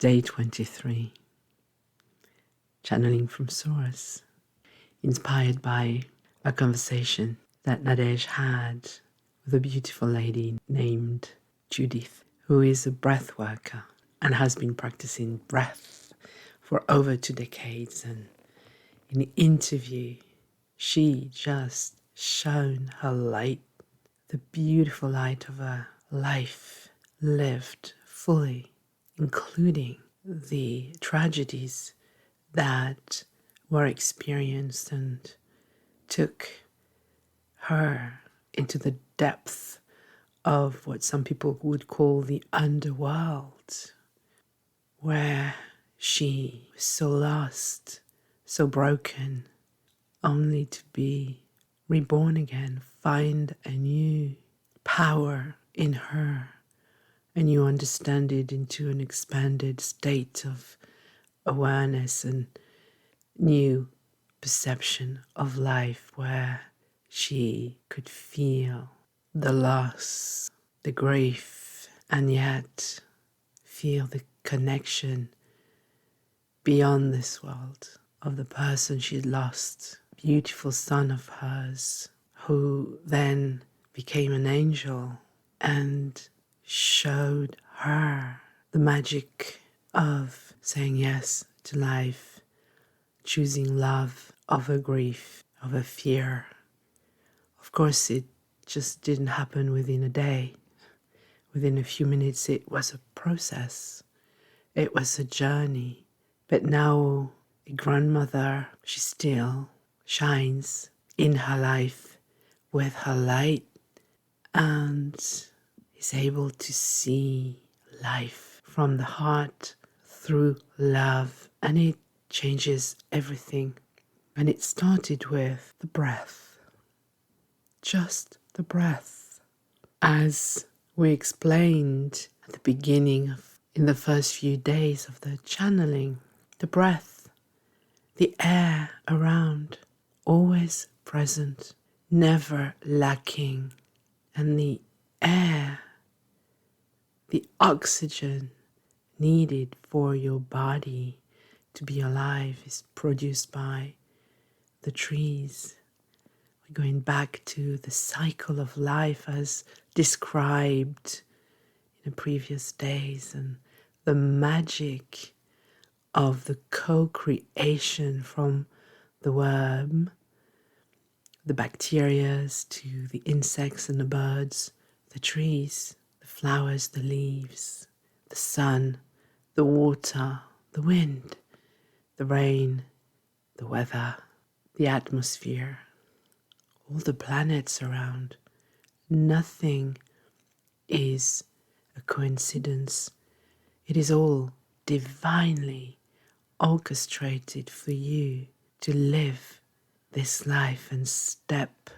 Day 23. Channeling from Source. Inspired by a conversation that Nadej had with a beautiful lady named Judith, who is a breath worker and has been practicing breath for over 2 decades. And in the interview, she just shone her light, the beautiful light of a life lived fully, including the tragedies that were experienced, and took her into the depth of what some people would call the underworld, where she was so lost, so broken, only to be reborn again, find a new power in her, a new understanding into an expanded state of awareness and new perception of life, where she could feel the loss, the grief, and yet feel the connection beyond this world of the person she'd lost, beautiful son of hers, who then became an angel and showed her the magic of saying yes to life, choosing love over grief, over fear. Of course, it just didn't happen within a day. Within a few minutes, it was a process. It was a journey. But now, a grandmother, she still shines in her life with her light and is able to see life from the heart through love, and it changes everything. And it started with the breath, just the breath. As we explained at the beginning in the first few days of the channeling, the breath, the air around, always present, never lacking. And the air, the oxygen needed for your body to be alive, is produced by the trees. We're going back to the cycle of life as described in the previous days, and the magic of the co-creation from the worm, the bacterias, to the insects and the birds, the trees, the flowers, the leaves, the sun, the water, the wind, the rain, the weather, the atmosphere, all the planets around. Nothing is a coincidence. It is all divinely orchestrated for you to live this life and step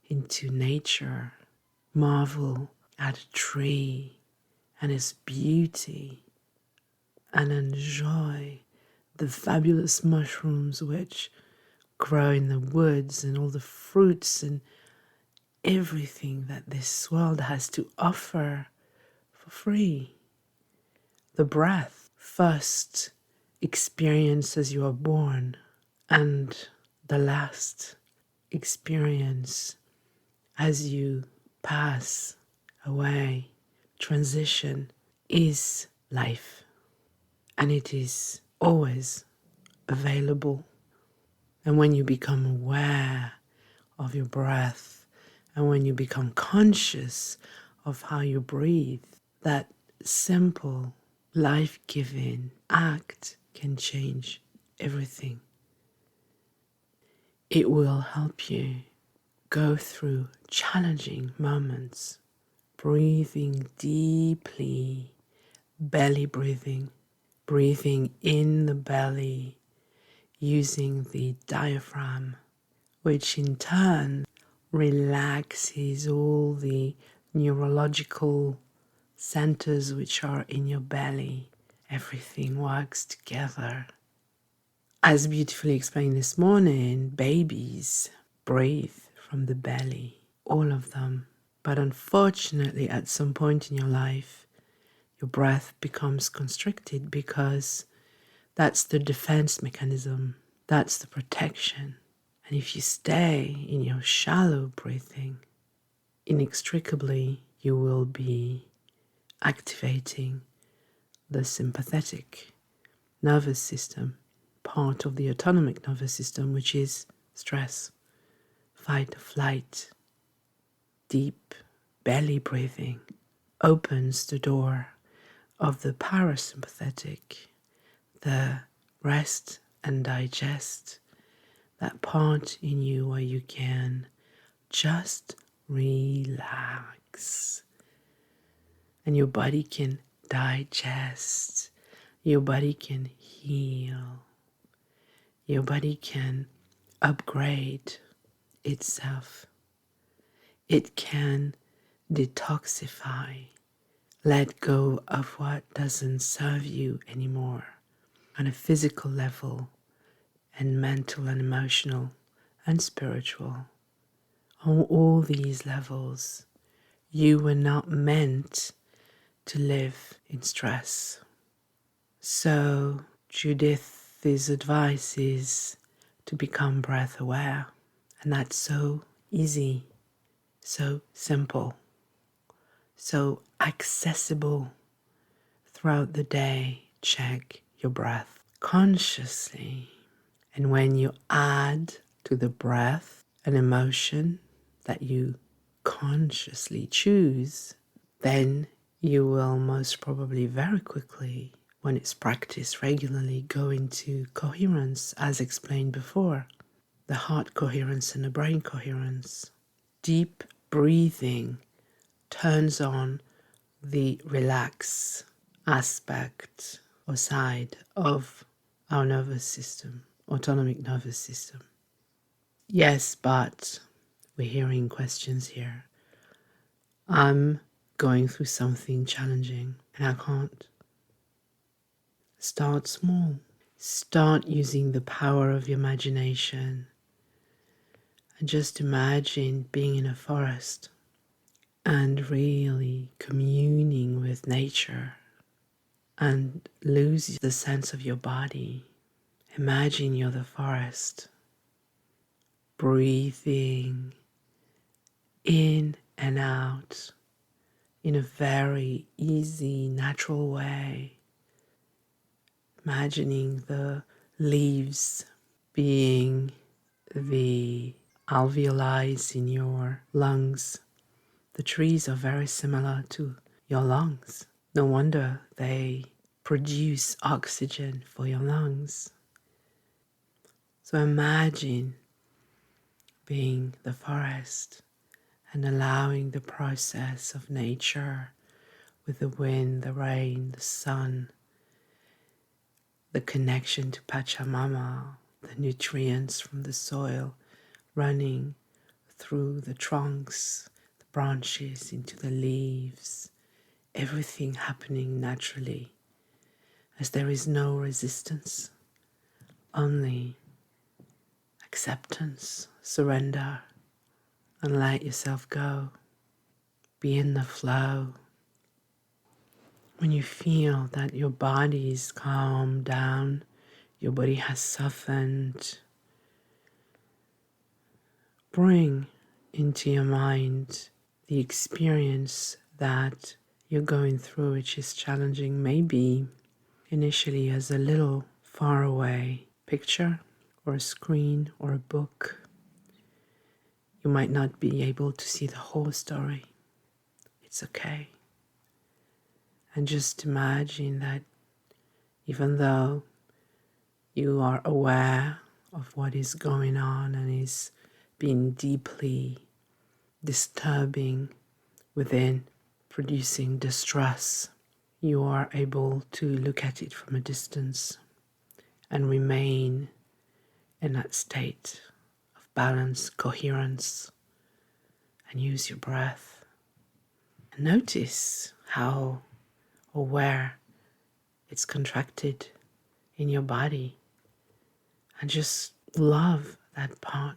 into nature, marvel at a tree and its beauty, and enjoy the fabulous mushrooms which grow in the woods, and all the fruits and everything that this world has to offer for free. The breath, first experience as you are born, and the last experience as you pass away, transition, is life. And it is always available. And when you become aware of your breath, and when you become conscious of how you breathe, that simple, life-giving act can change everything. It will help you go through challenging moments, breathing deeply, belly breathing, breathing in the belly, using the diaphragm, which in turn relaxes all the neurological centers which are in your belly. Everything works together. As beautifully explained this morning, babies breathe from the belly, all of them. But unfortunately, at some point in your life, your breath becomes constricted because that's the defense mechanism, that's the protection. And if you stay in your shallow breathing, inextricably you will be activating the sympathetic nervous system, part of the autonomic nervous system, which is stress, fight or flight. Deep belly breathing opens the door of the parasympathetic, the rest and digest, that part in you where you can just relax and your body can digest, your body can heal, your body can upgrade itself. It can detoxify, let go of what doesn't serve you anymore on a physical level and mental and emotional and spiritual. On all these levels, you were not meant to live in stress. So Judith's advice is to become breath aware, and that's so easy, so simple, so accessible. Throughout the day, check your breath consciously. And when you add to the breath an emotion that you consciously choose, then you will most probably very quickly, when it's practiced regularly, go into coherence, as explained before, the heart coherence and the brain coherence. Deep breathing turns on the relax aspect or side of our nervous system, autonomic nervous system. Yes, but we're hearing questions here. I'm going through something challenging and I can't. Start small. Start using the power of your imagination and just imagine being in a forest and really communing with nature and lose the sense of your body. Imagine you're the forest, breathing in and out in a very easy, natural way. Imagining the leaves being the alveoli in your lungs. The trees are very similar to your lungs. No wonder they produce oxygen for your lungs. So imagine being the forest and allowing the process of nature with the wind, the rain, the sun, the connection to Pachamama, the nutrients from the soil running through the trunks, the branches into the leaves, everything happening naturally as there is no resistance, only acceptance, surrender, and let yourself go. Be in the flow. When you feel that your body is calmed down, your body has softened, bring into your mind the experience that you're going through, which is challenging, maybe initially as a little far away picture or a screen or a book. You might not be able to see the whole story. It's okay. And just imagine that even though you are aware of what is going on and is being deeply disturbing within, producing distress, you are able to look at it from a distance and remain in that state of balance, coherence, and use your breath. And notice how or where it's contracted in your body, and just love that part,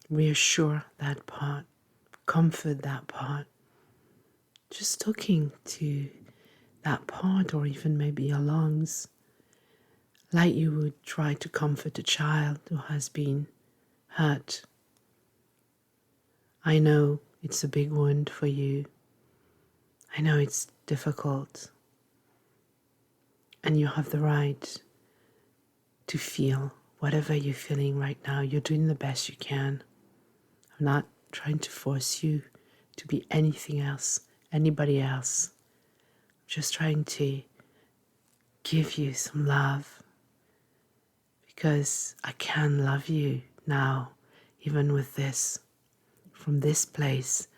reassure that part, comfort that part. Just talking to that part, or even maybe your lungs, like you would try to comfort a child who has been hurt. I know it's a big wound for you. I know it's difficult. And you have the right to feel whatever you're feeling right now. You're doing the best you can. I'm not trying to force you to be anything else, anybody else. I'm just trying to give you some love, because I can love you now, even with this. From this place,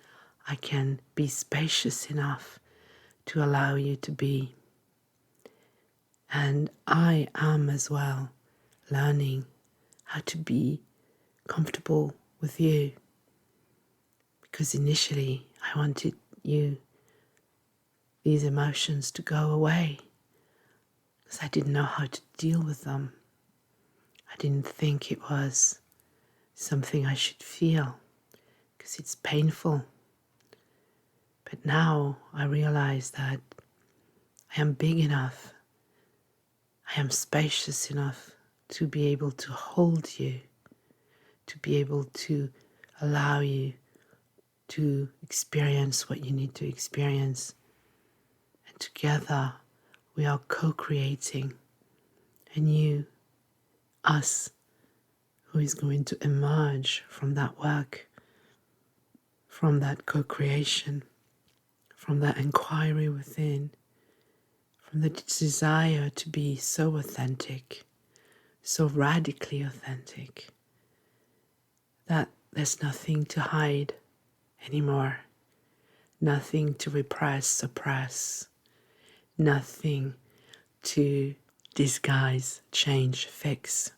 I can be spacious enough to allow you to be. And I am as well learning how to be comfortable with you, because initially I wanted these emotions to go away, because I didn't know how to deal with them. I didn't think it was something I should feel, because it's painful. But now I realize that I am big enough, I am spacious enough to be able to hold you, to be able to allow you to experience what you need to experience. And together we are co-creating a new us who is going to emerge from that work, from that co-creation, from that inquiry within, from the desire to be so authentic, so radically authentic, that there's nothing to hide anymore, nothing to repress, suppress, nothing to disguise, change, fix.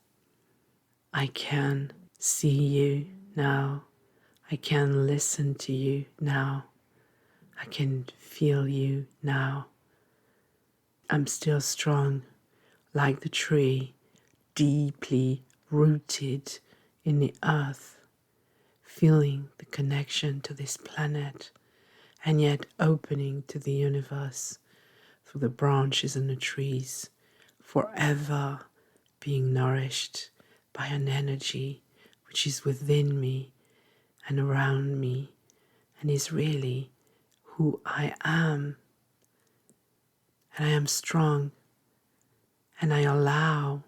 I can see you now. I can listen to you now. I can feel you now. I'm still strong, like the tree, deeply rooted in the earth, feeling the connection to this planet, and yet opening to the universe through the branches and the trees, forever being nourished by an energy which is within me and around me, and is really who I am. And I am strong, and I allow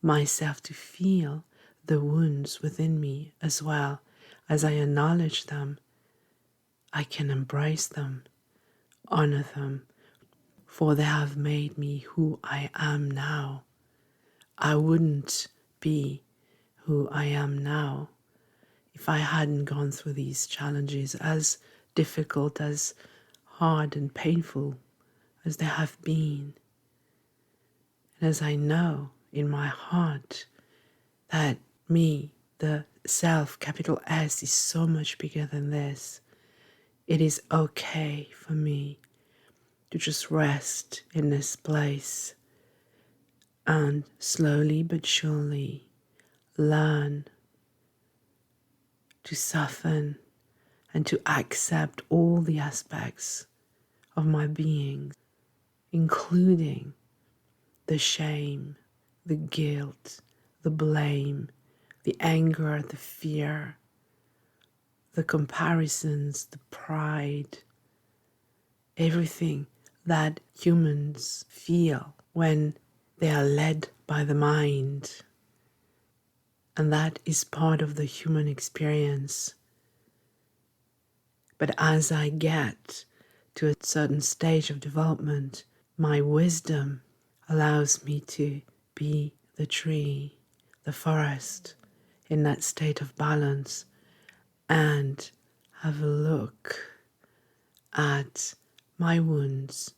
myself to feel the wounds within me as well. As I acknowledge them, I can embrace them, honor them, for they have made me who I am now. I wouldn't be who I am now if I hadn't gone through these challenges, as difficult, as hard and painful as they have been. And as I know in my heart that me, the self, capital S, is so much bigger than this, it is okay for me to just rest in this place and slowly but surely learn to soften and to accept all the aspects of my being, including the shame, the guilt, the blame, the anger, the fear, the comparisons, the pride, everything that humans feel when they are led by the mind. And that is part of the human experience. But as I get to a certain stage of development, my wisdom allows me to be the tree, the forest, in that state of balance, and have a look at my wounds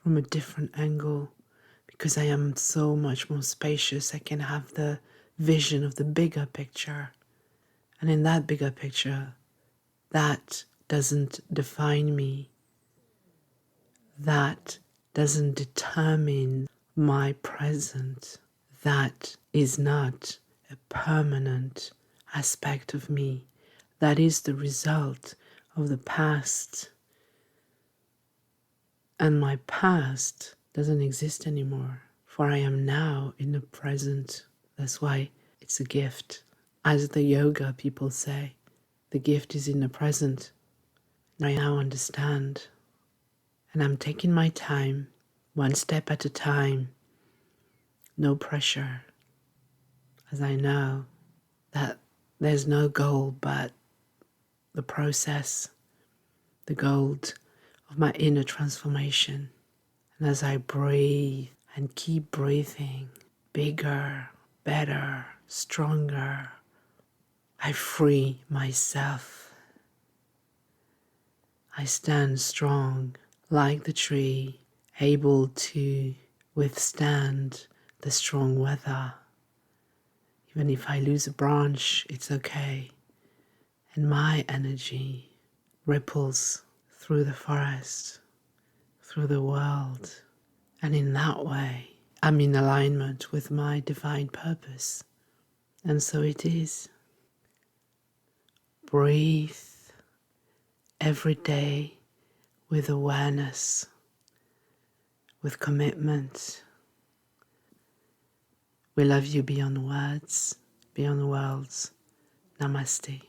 from a different angle, because I am so much more spacious. I can have the vision of the bigger picture. And in that bigger picture, that doesn't define me. That doesn't determine my present. That is not a permanent aspect of me. That is the result of the past. And my past doesn't exist anymore, for I am now in the present. That's why it's a gift. As the yoga people say, the gift is in the present. And I now understand. And I'm taking my time, one step at a time, no pressure, as I know that there's no goal but the process, the goal of my inner transformation. And as I breathe and keep breathing, bigger, better, stronger, I free myself. I stand strong like the tree, able to withstand the strong weather. Even if I lose a branch, it's okay. And my energy ripples through the forest, through the world. And in that way, I'm in alignment with my divine purpose. And so it is. Breathe every day with awareness, with commitment. We love you beyond words, beyond worlds. Namaste.